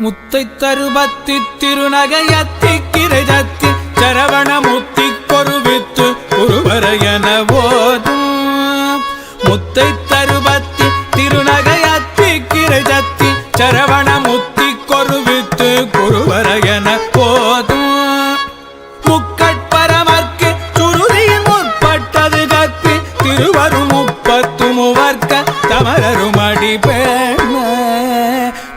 முத்தை தருபத்தி திருநகையத்தி கிரைதத்தி சரவண முத்தி கொருவித்து குருவரையன போதும். முத்தை தருபத்தி திருநகையத்தி கிரைதத்தி சரவண முத்தி கொருவித்து குருவரையன போதும். முக்கட்பரமர்க்கு சுருதியின் முற்பட்டது கற்பி திருவரும் முப்பத்து மூவர்க்க தமரரும் அடிபேண.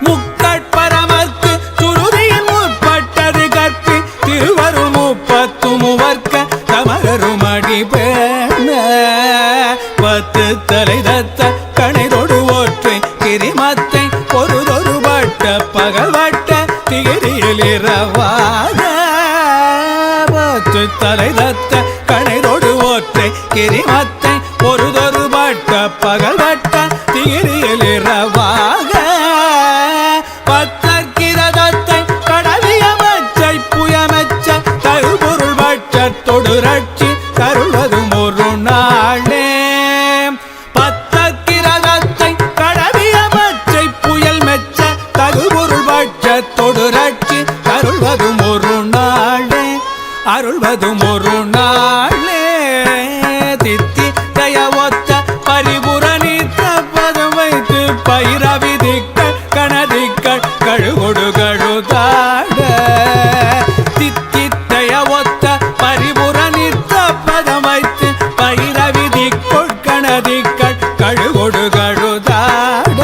முக்கட்பரமர்க்கு சுருதியின் முற்பட்டது கற்பி திருவரும் முப்பத்து மூவர்க்க தமரரும் அடிபேண. பத்து தலை தத்த கணைதொடு ஒற்றை கிரிமத்தை பொருதொரு வட்ட பகல் வட்ட திகிரியில் இரவாக. பத்து தலை தத்த கணைதொடு ஒற்றை கிரிமத்தை பொருதொரு வட்ட பகல் வட்ட திகிரியில் இரவாக. பத்தற்கிரதத்தை கடவிய மச்சை புயமச்ச தருபொருள் வட்டத்தொடு ரட்சி தருவதும் ஒரு நாளே. பத்தற்கிரதத்தை கடவிய மச்சை புயல் மெச்ச தருபொருள் வட்டத்தொடு ரட்சி தருவதும் ஒரு நாளே. அருள்வதும் ஒரு நாளே. தித்தி தயவொத்த பரிபுரணித்த பதம் வைத்து பைரவிதிக்கள் கணதிக்கள் கழுகொடு கழுதாட. தித்தி தயவொத்த பரிபுரணித்த பதம் வைத்து பைரவிதிக்கள் கணதிக்கள் கழுகொடு கழுதாட.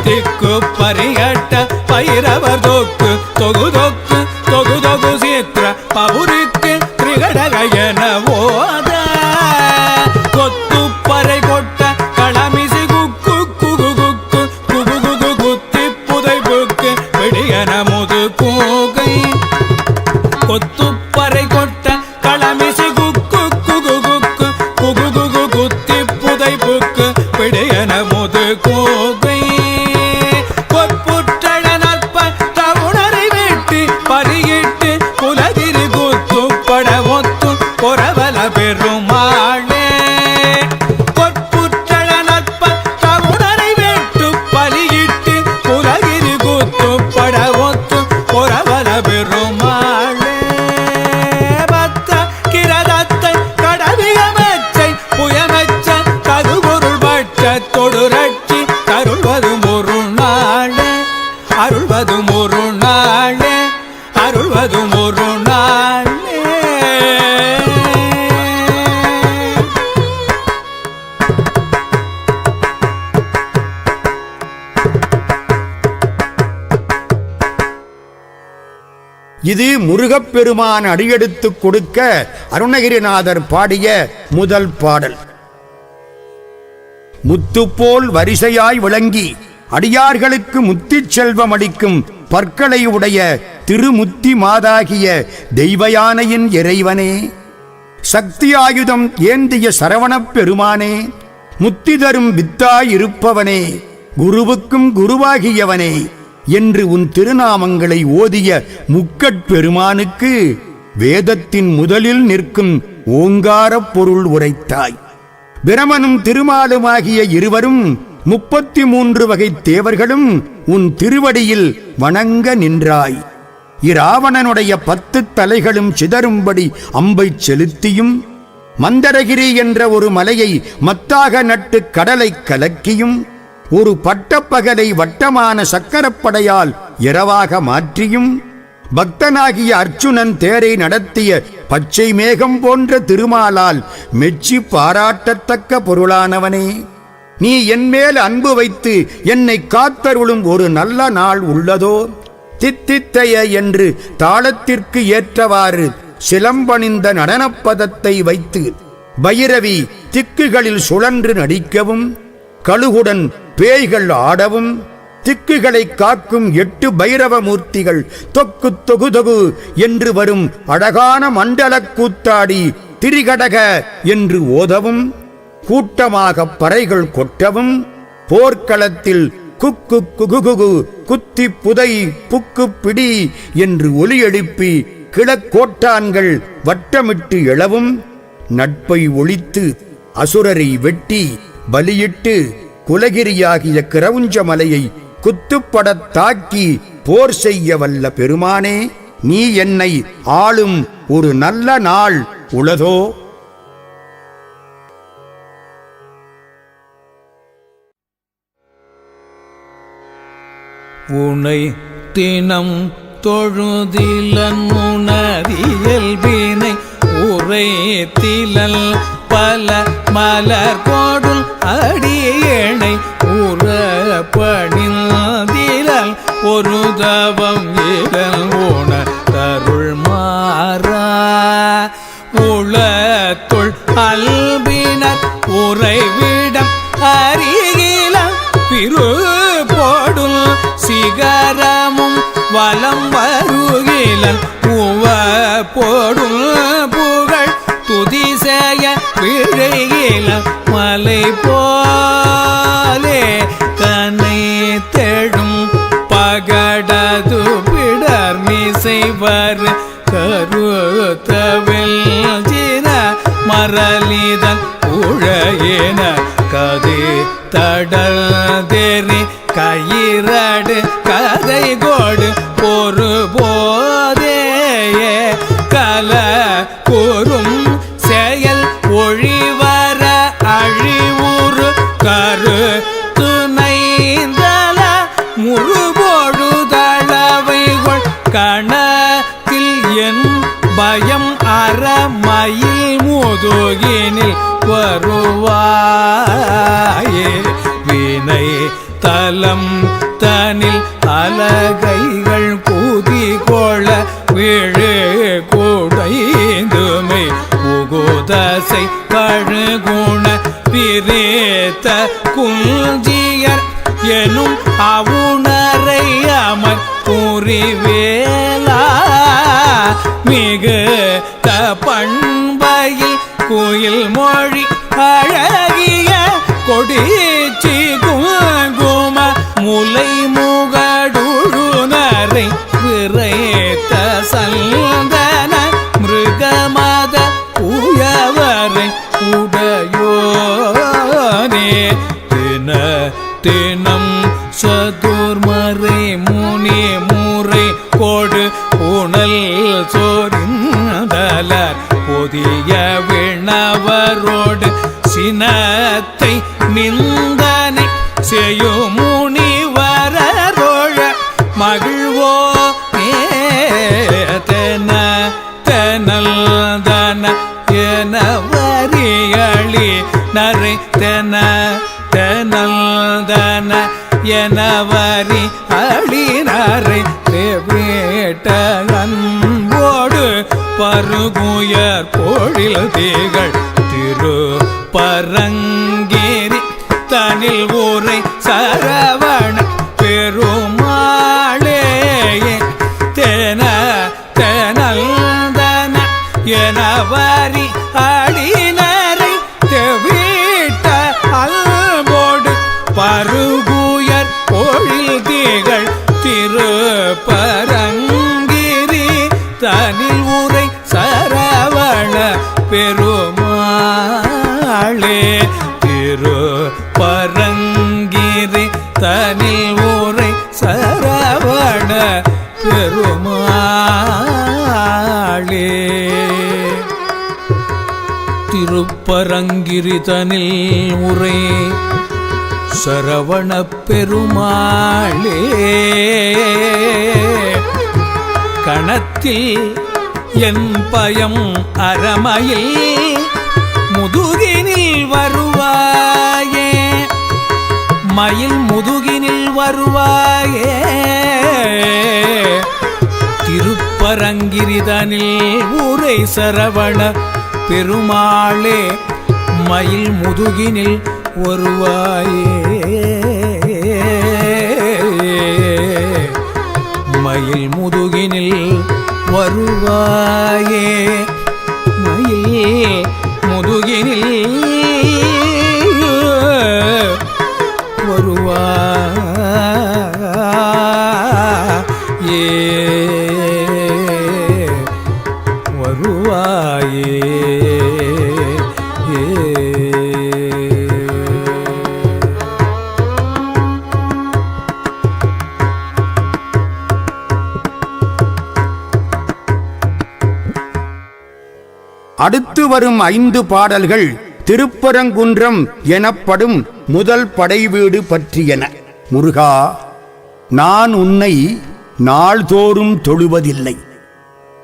திக்கு பரிகட்ட பைரவர் தொக்கு தொகுதொக்கு தொகுதொகு சித்திர பவுருக்கு திரிகடகையன ஓத. கொத்து பறை கொட்ட களமிசி குக்கு குகு குக்கு குகு குகு குத்தி புதைப்புக்கு பிடியன முது கூகை. கொத்து பறை கொட்ட களமிசி குக்கு குகு குக்கு குகு குகு குத்தி புதைப்புக்கு பிடியன முது கூகை. பரியிட்டு குலகிரி கூத்து படமொத்து பொறவல பெருமாளே. பொற்புற்றள நற்ப தவுணரை வெட்டு பலியிட்டு குலகிரி கூத்து படமொத்து பொறவல பெருமாளே. பத்த கிரதத்தை கடவிய மச்சை புயமச்ச கதுபொருள் வட்டத்தொடு ரட்சி தருள்வதும் ஒரு நாளே. அருள்வதும் ஒரு நாளே. அருள்வதும் ஒரு நாளே. இது முருகப்பெருமான் அடியெடுத்துக் கொடுக்க அருணகிரிநாதர் பாடிய முதல் பாடல். முத்துப்போல் வரிசையாய் விளங்கி அடியார்களுக்கு முத்திச் செல்வம் அளிக்கும் பற்களை உடைய திருமுத்தி மாதாகிய தெய்வயானையின் இறைவனே, சக்தி ஆயுதம் ஏந்திய சரவணப் பெருமானே, முத்தி தரும் வித்தாயிருப்பவனே, குருவுக்கும் குருவாகியவனே என்று உன் திருநாமங்களை ஓதிய முக்கட்பெருமானுக்கு வேதத்தின் முதலில் நிற்கும் ஓங்காரப் பொருள் உரைத்தாய். பிரமனும் திருமாலுமாகிய இருவரும் 33 வகை தேவர்களும் உன் திருவடியில் வணங்க நின்றாய். இராவணனுடைய 10 தலைகளும் சிதறும்படி அம்பை செலுத்தியும், மந்தரகிரி என்ற ஒரு மலையை மத்தாக நட்டு கடலை கலக்கியும், ஒரு பட்டப்பகலை வட்டமான சக்கரப்படையால் இரவாக மாற்றியும், பக்தனாகிய அர்ச்சுனன் தேரை நடத்திய பச்சை மேகம் போன்ற திருமாலால் மெச்சி பாராட்டத்தக்க பொருளானவனே, நீ என்மேல் அன்பு வைத்து என்னை காத்தருளும் ஒரு நல்ல நாள் உள்ளதோ? தித்தித்தைய என்று தாளத்திற்கு ஏற்றவாறு சிலம்பணிந்த நடனப்பதத்தை வைத்து பைரவி திக்குகளில் சுழன்று நடிக்கவும், கழுகுடன் பேய்கள் ஆடவும், திக்குகளை காக்கும் 8 பைரவ மூர்த்திகள் தொக்கு தொகு தொகு என்று வரும் அழகான மண்டலக் கூத்தாடி திரிகடக என்று ஓதவும், கூட்டமாக பறைகள் கொட்டவும், போர்க்களத்தில் குக்கு குகுகு குத்தி புதை புக்கு பிடி என்று ஒலி எழுப்பி கிழக்கோட்டான்கள் வட்டமிட்டு எழவும், நட்பை ஒழித்து அசுரரை வெட்டி பலியிட்டு குலகிரியாகிய கிரவுஞ்ச மலையை குத்துப்படத் தாக்கி போர் செய்ய வல்ல பெருமானே, நீ என்னை ஆளும் ஒரு நல்ல நாள் உளதோ? உனை தினம் தொழுதிலன் உணரியல்பினை உரைத்திலல் பல மலர் கோடும் அடியேனை உறப்பணிந்திலல் ஒரு தவம் இலல் உண தருள் மாறா உளத்துள் அல்பினர் உறைவிடம் அருகில பிரு போடும் சிகரமும் வலம் வருகிலன் உவ போடும் புகழ் துதி செய்ய விழையில மலை போலே கனை தெழும் பகடது பிடர் மிசைவர் கருத்தவில் ஜின மரலிதன் உழையின கதி தடல் தேறி கயிரடு கதை கோடு பொறு போதேயே கல கூறும் செயல் ஒழிவர அழிவுறு கரு துணைந்தல முறுபொழுதளவைகள் கணத்தில் என் பயம் அறமயில் முதுகினில் வருவாயே வினை தலம் தனில் அலகைகள் கூதி கொள விழு கூடைந்துமை உகுதசை கழுகுண விரேத்த குஞ்சியர் எனும் அவுணரை அமர் புரிவேலா மிகு பண்பையில் கோயில் மொழி அழகிய கொடிச்சி குங்கும முலை முகடுழுனரை விரைத்த சந்தன மிருகமத உயவரை உடையோனே தின தினம் சதுர்மறை முனி முறை கொடு உணல் சோரிந்தலர் பொதிய விண்ணவரோடு சினத்தை நிந்தனை செய்யும் முனிவரோழ மகிழ்வோ தென தெனல் தன என வரியளி நரை தென தெனல் தன என வரி அழினரை தேவேட்ட அன்போடு பருகுயர் பொழில் திகழ் திரு பரங்கேரி தனில் ஊரை சரவண பெருமாளே தென தெனல் தன என வரி அழினரை தெவிட்ட அல்போடு பருகுயர் பொழில் திகழ் திரு பரங்கிரி தனில் ஊரை சரவண பெருமாளே திரு பரங்கிரி தனில் ஊரை சரவண பெருமாளே திருப்பரங்கிரி தனில் உரை சரவண பெருமாளே கணத்தில் என் பயம் அறமையில் முதுகினில் வருவாயே மயில் முதுகினில் வருவாயே திருப்பரங்கிரிதனில் ஊரை சரவண பெருமாளே மயில் முதுகினில் வருவாயே மயில் முதுகினில் வருவாயே மயில் முதுகினில் வருவாயே வருவாயே அடுத்து வரும் 5 பாடல்கள் திருப்பரங்குன்றம் எனப்படும் முதல் படைவீடு பற்றியன. முருகா, நான் உன்னை நாள்தோறும் தொழுவதில்லை,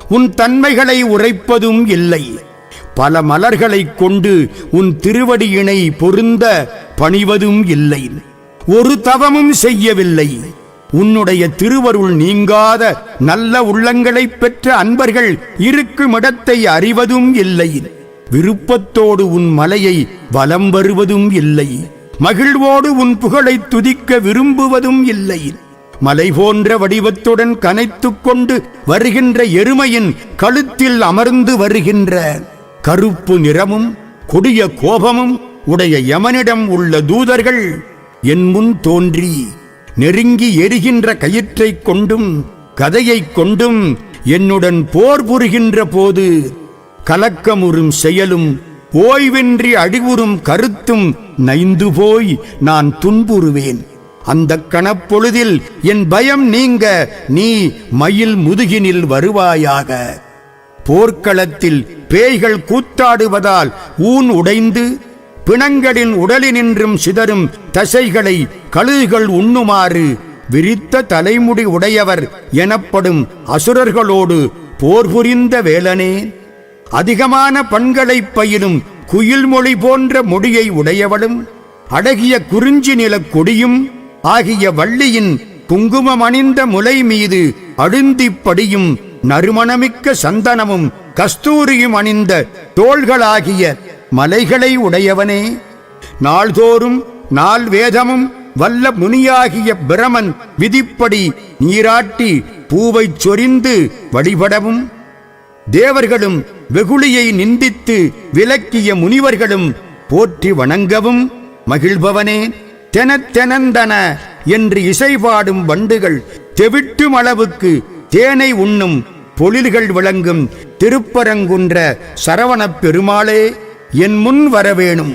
உன் தன்மைகளை உரைப்பதும் இல்லை. பல மலர்களைக் கொண்டு உன் திருவடியினை பொருந்த பணிவதும் இல்லை. ஒரு தவமும் செய்யவில்லை. உன்னுடைய திருவருள் நீங்காத நல்ல உள்ளங்களைப் பெற்ற அன்பர்கள் இருக்கும் இடத்தை அறிவதும் இல்லை. விருப்பத்தோடு உன் மலையை வலம் வருவதும் இல்லை. மகிழ்வோடு உன் புகழை துதிக்க விரும்புவதும் இல்லை. மலை போன்ற வடிவத்துடன் கனைத்துக் கொண்டு வருகின்ற எருமையின் கழுத்தில் அமர்ந்து வருகின்ற கருப்பு நிறமும் கொடிய கோபமும் உடைய யமனிடம் உள்ள தூதர்கள் என் முன் தோன்றி நெருங்கி எரிகின்ற கயிற்றைக் கொண்டும் கதையைக் கொண்டும் என்னுடன் போர் புரிகின்ற போது கலக்கமுறும் செயலும் ஓய்வின்றி அடிவுறும் கருத்தும் நைந்து போய் நான் துன்புறுவேன். அந்த கணப்பொழுதில் என் பயம் நீங்க நீ மயில் முதுகினில் வருவாயாக. போர்க்களத்தில் பேய்கள் கூத்தாடுவதால் ஊன் உடைந்து பிணங்களின் உடலினின்றும் சிதறும் தசைகளை கழுகுகள் உண்ணுமாறு விரித்த தலைமுடி உடையவர் எனப்படும் அசுரர்களோடு போர் புரிந்த வேலனே, அதிகமான பண்களைப் பயிலும் குயில் மொழி போன்ற முடியை உடையவளும் அடகிய குறிஞ்சி நிலக் கொடியும் ஆகிய வள்ளியின் குங்குமம் அணிந்த முலை மீது அழுந்திப்படியும் நறுமணமிக்க சந்தனமும் கஸ்தூரியும் அணிந்த தோள்களாகிய மலைகளை உடையவனே, நாள்தோறும் நாள் வேதமும் வல்ல முனியாகிய பிரமன் விதிப்படி நீராட்டி பூவைச் சொரிந்து வழிபடவும், தேவர்களும் வெகுளியை நிந்தித்து விலக்கிய முனிவர்களும் போற்றி வணங்கவும் மகிழ்பவனே, தெனத்தெனந்தன என்று இசைபாடும் வண்டுகள் தெவிட்டும் அளவுக்கு தேனை உண்ணும் பொழில்கள் விளங்கும் திருப்பரங்குன்ற சரவணப் பெருமாளே, என் முன் வரவேணும்.